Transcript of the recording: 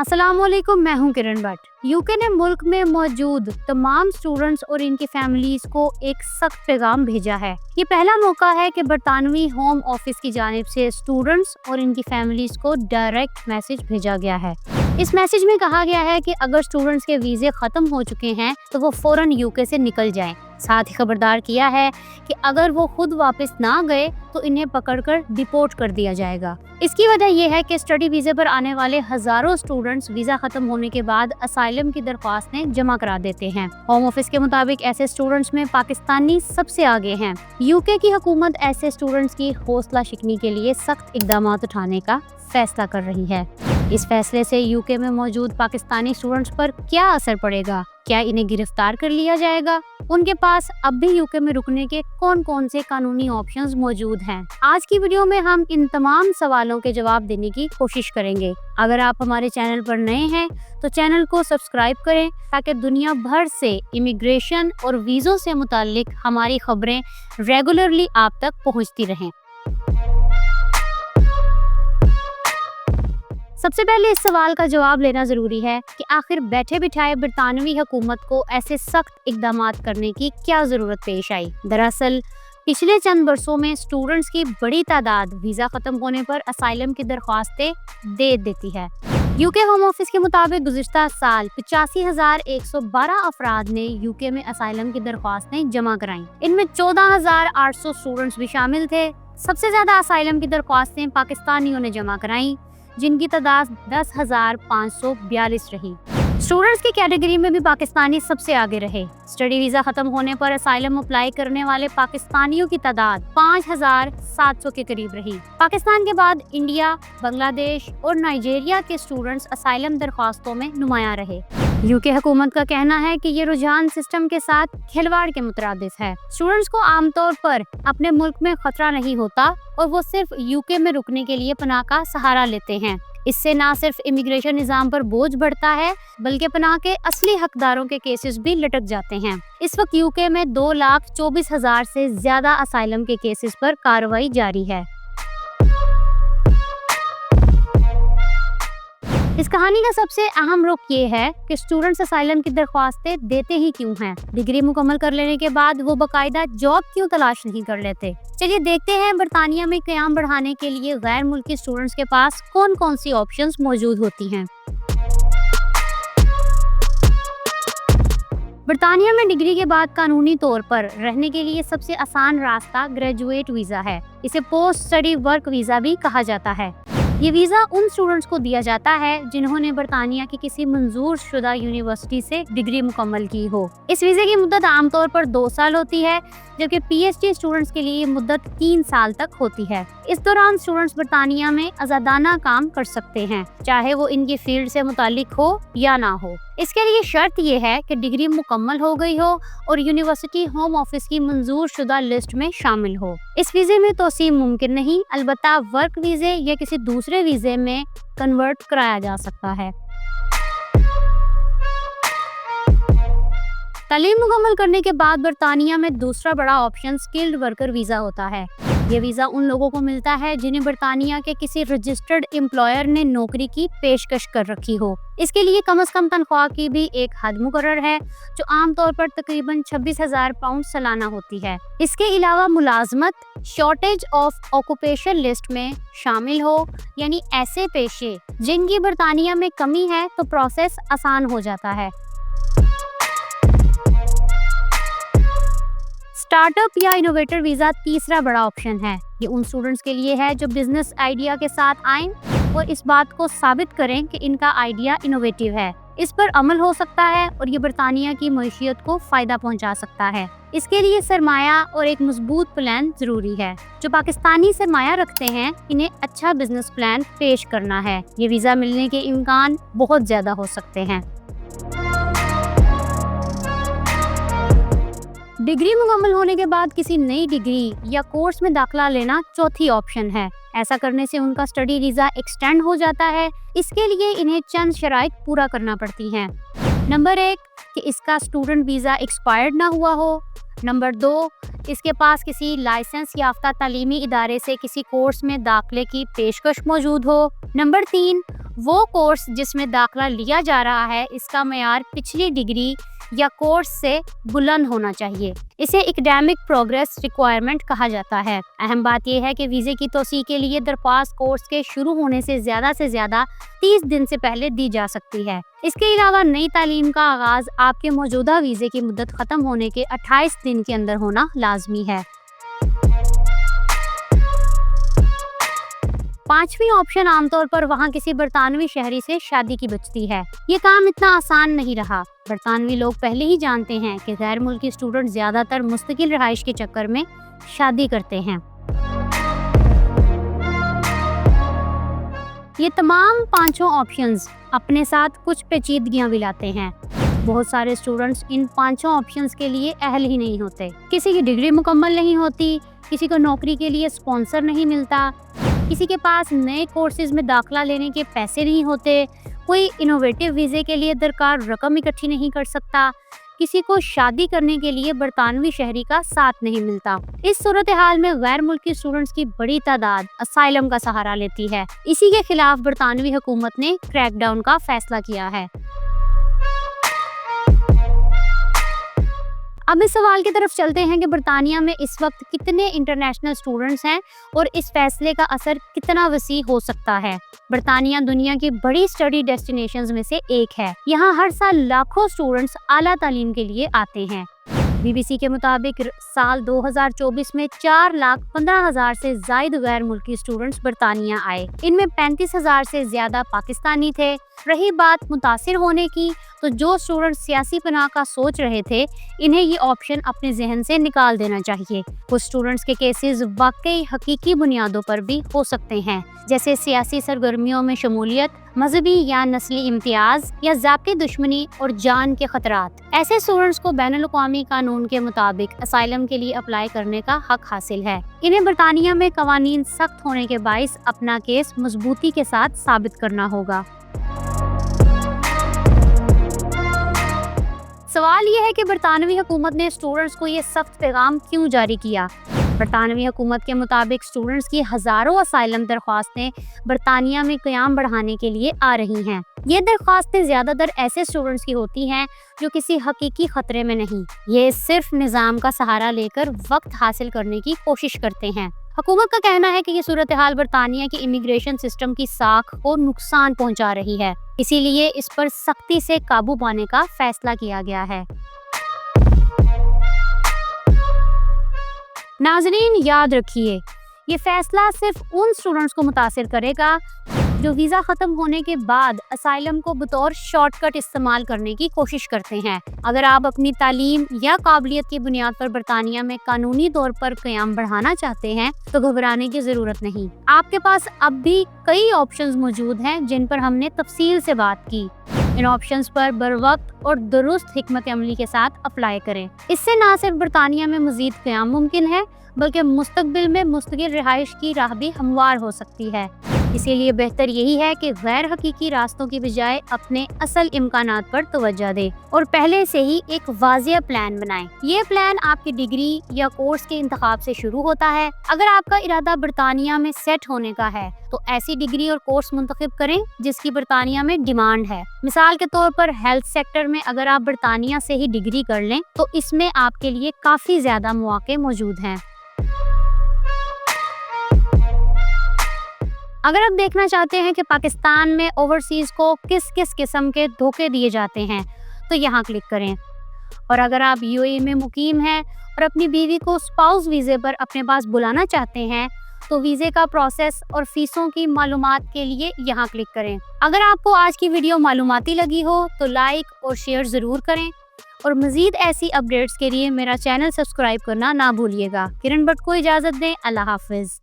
अस्सलाम वालेकुम, मैं हूं किरण भट्ट। यूके ने मुल्क में मौजूद तमाम स्टूडेंट्स और इनकी फैमिलीज को एक सख्त पैगाम भेजा है। ये पहला मौका है कि बरतानवी होम ऑफिस की जानिब से स्टूडेंट्स और इनकी फैमिलीज को डायरेक्ट मैसेज भेजा गया है। इस मैसेज में कहा गया है कि अगर स्टूडेंट्स के वीजे खत्म हो चुके हैं तो वो फौरन यूके से निकल जाएं। साथ ही खबरदार किया है कि अगर वो खुद वापस ना गए तो इन्हें पकड़कर डिपोर्ट कर दिया जाएगा। इसकी वजह यह है कि स्टडी वीजे पर आने वाले हजारों स्टूडेंट्स वीजा खत्म होने के बाद असाइलम की दरख्वास्तें जमा करा देते हैं। होम ऑफिस के मुताबिक ऐसे स्टूडेंट्स में पाकिस्तानी सबसे आगे हैं। यूके की हुकूमत ऐसे स्टूडेंट्स की हौसला शिकनी के लिए सख्त इकदाम उठाने का फैसला कर रही है। इस फैसले से यूके में मौजूद पाकिस्तानी स्टूडेंट्स पर क्या असर पड़ेगा? क्या इन्हें गिरफ्तार कर लिया जाएगा? उनके पास अब भी यूके में रुकने के कौन कौन से कानूनी ऑप्शंस मौजूद हैं? आज की वीडियो में हम इन तमाम सवालों के जवाब देने की कोशिश करेंगे। अगर आप हमारे चैनल पर नए हैं तो चैनल को सब्सक्राइब करें ताकि दुनिया भर से इमिग्रेशन और वीज़ों से मुताल्लिक हमारी खबरें रेगुलरली आप तक पहुंचती रहें। सबसे पहले इस सवाल का जवाब लेना जरूरी है कि आखिर बैठे बिठाए बरतानवी हुकूमत को ऐसे सख्त इकदामात करने की क्या जरूरत पेश आई। दरअसल पिछले चंद बरसों में स्टूडेंट्स की बड़ी तादाद वीजा खत्म होने पर असाइलम की दरख्वास्तें दे देती है। यूके होम ऑफिस के मुताबिक गुज़िश्ता साल 85,112 अफराद ने यूके में असाइलम की दरख्वास्तें जमा कराईं। इनमें 14,800 स्टूडेंट्स भी शामिल थे। सबसे ज्यादा असाइलम की दरख्वास्तें पाकिस्तानियों ने जमा कराईं, जिनकी तादाद 10,542 रही। स्टूडेंट्स की कैटेगरी में भी पाकिस्तानी सबसे आगे रहे। स्टडी वीजा खत्म होने पर असाइलम अप्लाई करने वाले पाकिस्तानियों की तादाद 5,700 के करीब रही। पाकिस्तान के बाद इंडिया, बांग्लादेश और नाइजीरिया के स्टूडेंट्स असाइलम दरख्वास्तों में नुमायां रहे। यूके हुकूमत का कहना है कि ये रुझान सिस्टम के साथ खिलवाड़ के मुतरादिस है। स्टूडेंट्स को आमतौर पर अपने मुल्क में खतरा नहीं होता और वो सिर्फ यूके में रुकने के लिए पनाह का सहारा लेते हैं। इससे न सिर्फ इमिग्रेशन निज़ाम पर बोझ बढ़ता है बल्कि पनाह के असली हकदारों के केसेस भी लटक जाते हैं। इस वक्त यूके में 2,24,000 से ज्यादा असाइलम के केसेस पर कार्रवाई जारी है। इस कहानी का सबसे अहम रुख ये है कि स्टूडेंट्स असाइलम की दरख्वास्तें देते ही क्यों हैं? डिग्री मुकम्मल कर लेने के बाद वो बाकायदा जॉब क्यों तलाश नहीं कर लेते? चलिए देखते हैं बरतानिया में क़याम बढ़ाने के लिए गैर मुल्की स्टूडेंट्स के पास कौन कौन सी ऑप्शंस मौजूद होती हैं। बरतानिया में डिग्री के बाद कानूनी तौर पर रहने के लिए सबसे आसान रास्ता ग्रेजुएट वीज़ा है। इसे पोस्ट स्टडी वर्क वीज़ा भी कहा जाता है। ये वीज़ा उन स्टूडेंट्स को दिया जाता है जिन्होंने बरतानिया की किसी मंजूर शुदा यूनिवर्सिटी से डिग्री मुकम्मल की हो। इस वीज़े की मुद्दत आमतौर पर 2 साल होती है, जबकि पीएचडी स्टूडेंट्स के लिए मुद्दत 3 साल तक होती है। इस दौरान स्टूडेंट्स बरतानिया में आज़ादाना काम कर सकते हैं, चाहे वो इनकी फील्ड से मुतालिक हो या ना हो। इसके लिए शर्त ये है कि डिग्री मुकम्मल हो गई हो और यूनिवर्सिटी होम ऑफिस की मंजूर शुदा लिस्ट में शामिल हो। इस वीज़े में तोसीम मुमकिन नहीं, अलबत्ता वर्क वीज़े या किसी दूसरे वीज़े में कन्वर्ट कराया जा सकता है। तालीम मुकम्मल करने के बाद बरतानिया में दूसरा बड़ा ऑप्शन स्किल्ड वर्कर वीज़ा होता है। ये वीज़ा उन लोगों को मिलता है जिन्हें बरतानिया के किसी रजिस्टर्ड एम्प्लॉयर ने नौकरी की पेशकश कर रखी हो। इसके लिए कम से कम तनख्वाह की भी एक हद मुकर्रर है, जो आमतौर पर तकरीबन 26,000 पाउंड सालाना होती है। इसके अलावा मुलाजमत शॉर्टेज ऑफ ऑक्यूपेशन लिस्ट में शामिल हो, यानी ऐसे पेशे जिनकी बरतानिया में कमी है, तो प्रोसेस आसान हो जाता है। स्टार्टअप या इनोवेटर वीज़ा तीसरा बड़ा ऑप्शन है। ये उन स्टूडेंट्स के लिए है जो बिजनेस आइडिया के साथ आएं और इस बात को साबित करें कि इनका आइडिया इनोवेटिव है, इस पर अमल हो सकता है और ये बरतानिया की मईशियत को फ़ायदा पहुंचा सकता है। इसके लिए सरमाया और एक मजबूत प्लान ज़रूरी है। जो पाकिस्तानी सरमाया रखते हैं, इन्हें अच्छा बिजनेस प्लान पेश करना है। ये वीज़ा मिलने के इम्कान बहुत ज़्यादा हो सकते हैं। डिग्री मुकम्मल होने के बाद किसी नई डिग्री या कोर्स में दाखिला लेना चौथी ऑप्शन है। ऐसा करने से उनका स्टडी वीज़ा एक्सटेंड हो जाता है। इसके लिए इन्हें चंद शराइत पूरा करना पड़ती हैं। नंबर 1 कि इसका स्टूडेंट वीज़ा एक्सपायर्ड ना हुआ हो। नंबर 2 इसके पास किसी लाइसेंस याफ्ता तालीमी इदारे से किसी कोर्स में दाखिले की पेशकश मौजूद हो। नंबर 3 वो कोर्स जिसमें दाखिला लिया जा रहा है इसका मेयार पिछली डिग्री या कोर्स से बुलंद होना चाहिए। इसे एकेडमिक प्रोग्रेस रिक्वायरमेंट कहा जाता है। अहम बात यह है कि वीज़े की तौसीक़ के लिए दरख्वास्त कोर्स के शुरू होने से ज़्यादा 30 दिन से पहले दी जा सकती है। इसके अलावा नई तालीम का आगाज़ आपके मौजूदा वीज़े की मुद्दत ख़त्म होने के 28 दिन के अंदर होना लाजमी है। 5वीं ऑप्शन आमतौर पर वहाँ किसी बरतानवी शहरी से शादी की बचती है। ये काम इतना आसान नहीं रहा। बरतानवी लोग पहले ही जानते हैं कि गैर मुल्की स्टूडेंट ज़्यादातर मुस्तकिल रिहाइश के चक्कर में शादी करते हैं। ये तमाम पांचों ऑप्शंस अपने साथ कुछ पेचीदगियां भी लाते हैं। बहुत सारे स्टूडेंट्स इन पांचों ऑप्शंस के लिए अहल ही नहीं होते। किसी की डिग्री मुकम्मल नहीं होती, किसी को नौकरी के लिए स्पॉन्सर नहीं मिलता, किसी के पास नए कोर्सेज में दाखिला लेने के पैसे नहीं होते, कोई इनोवेटिव वीज़े के लिए दरकार रकम इकट्ठी नहीं कर सकता, किसी को शादी करने के लिए बरतानवी शहरी का साथ नहीं मिलता। इस सूरत हाल में गैर मुल्की स्टूडेंट्स की बड़ी तादाद असाइलम का सहारा लेती है। इसी के खिलाफ बरतानवी हुकूमत ने क्रैकडाउन का फैसला किया है। अब इस सवाल की तरफ चलते हैं कि बरतानिया में इस वक्त कितने इंटरनेशनल स्टूडेंट्स हैं और इस फैसले का असर कितना वसी हो सकता है। बरतानिया दुनिया की बड़ी स्टडी डेस्टिनेशंस में से एक है। यहाँ हर साल लाखों स्टूडेंट्स आला तालीम के लिए आते हैं। BBC के मुताबिक साल 2024 में 4,15,000 से जायद गैर मुल्की स्टूडेंट्स बरतानिया आए। इनमें 35,000 से ज्यादा पाकिस्तानी थे। रही बात मुतासिर होने की, तो जो स्टूडेंट सियासी पनाह का सोच रहे थे, इन्हें ये ऑप्शन अपने जहन से निकाल देना चाहिए। कुछ स्टूडेंट्स के केसेस वाकई हकीकी बुनियादों पर भी हो सकते हैं, जैसे सियासी सरगर्मियों में शमूलियत, मजहबी या नस्ली इम्तियाज या ज़ाती दुश्मनी और जान के खतरात। ऐसे स्टूडेंट्स को बैनुल-अक़वामी कानून के मुताबिक असाइलम के लिए अप्लाई करने का हक हासिल है। इन्हें बरतानिया में कवानीन सख्त होने के बाइस अपना केस मजबूती के साथ साबित करना होगा। सवाल ये है कि बरतानवी हुकूमत ने स्टूडेंट्स को ये सख्त पैगाम क्यों जारी किया। बरतानवी हुकूमत के मुताबिक स्टूडेंट्स की हज़ारों असाइलम दरख्वास्तें बरतानिया में क़याम बढ़ाने के लिए आ रही हैं। ये दरख्वास्तें ज़्यादातर ऐसे स्टूडेंट्स की होती हैं जो किसी हकीकी ख़तरे में नहीं, ये सिर्फ निज़ाम का सहारा लेकर वक्त हासिल करने की कोशिश करते हैं। हुकूमत का कहना है कि ये सूरत हाल बरतानिया के इमिग्रेशन सिस्टम की साख को नुकसान पहुंचा रही है, इसीलिए इस पर सख्ती से काबू पाने का फैसला किया गया है। नाज़रीन, याद रखिए, ये फैसला सिर्फ उन स्टूडेंट्स को मुतासिर करेगा जो वीज़ा ख़त्म होने के बाद असाइलम को बतौर शॉर्टकट इस्तेमाल करने की कोशिश करते हैं। अगर आप अपनी तालीम या काबिलियत की बुनियाद पर बरतानिया में कानूनी तौर पर क़याम बढ़ाना चाहते हैं तो घबराने की ज़रूरत नहीं। आपके पास अब भी कई ऑप्शंस मौजूद हैं जिन पर हमने तफसील से बात की। इन ऑप्शंस पर बरवक्त और दुरुस्त हिकमत अमली के साथ अप्लाई करें। इससे न सिर्फ बरतानिया में मज़ीद क़याम मुमकिन है, बल्कि मुस्तक़बिल में मुस्तकिल रिहाइश की राह भी हमवार हो सकती है। इसीलिए बेहतर यही है कि गैर हकीकी रास्तों की बजाय अपने असल इम्कानात पर तवज्जो दें और पहले से ही एक वाज़िह प्लान बनाएं। ये प्लान आपकी डिग्री या कोर्स के इंतखाब से शुरू होता है। अगर आपका इरादा बरतानिया में सेट होने का है तो ऐसी डिग्री और कोर्स मुंतखब करें जिसकी बरतानिया में डिमांड है। मिसाल के तौर पर हेल्थ सेक्टर में अगर आप बरतानिया से ही डिग्री कर लें तो इसमें आपके लिए काफ़ी ज़्यादा मौके मौजूद हैं। अगर आप देखना चाहते हैं कि पाकिस्तान में ओवरसीज़ को किस किस किस्म के धोखे दिए जाते हैं तो यहाँ क्लिक करें। और अगर आप यूएई में मुकीम हैं और अपनी बीवी को स्पाउस वीज़े पर अपने पास बुलाना चाहते हैं तो वीज़े का प्रोसेस और फीसों की मालूमात के लिए यहाँ क्लिक करें। अगर आपको आज की वीडियो मालूमाती लगी हो तो लाइक और शेयर ज़रूर करें और मज़ीद ऐसी अपडेट्स के लिए मेरा चैनल सब्सक्राइब करना ना भूलिएगा। किरण भट्ट को इजाज़त दें। अल्लाह हाफ़िज़।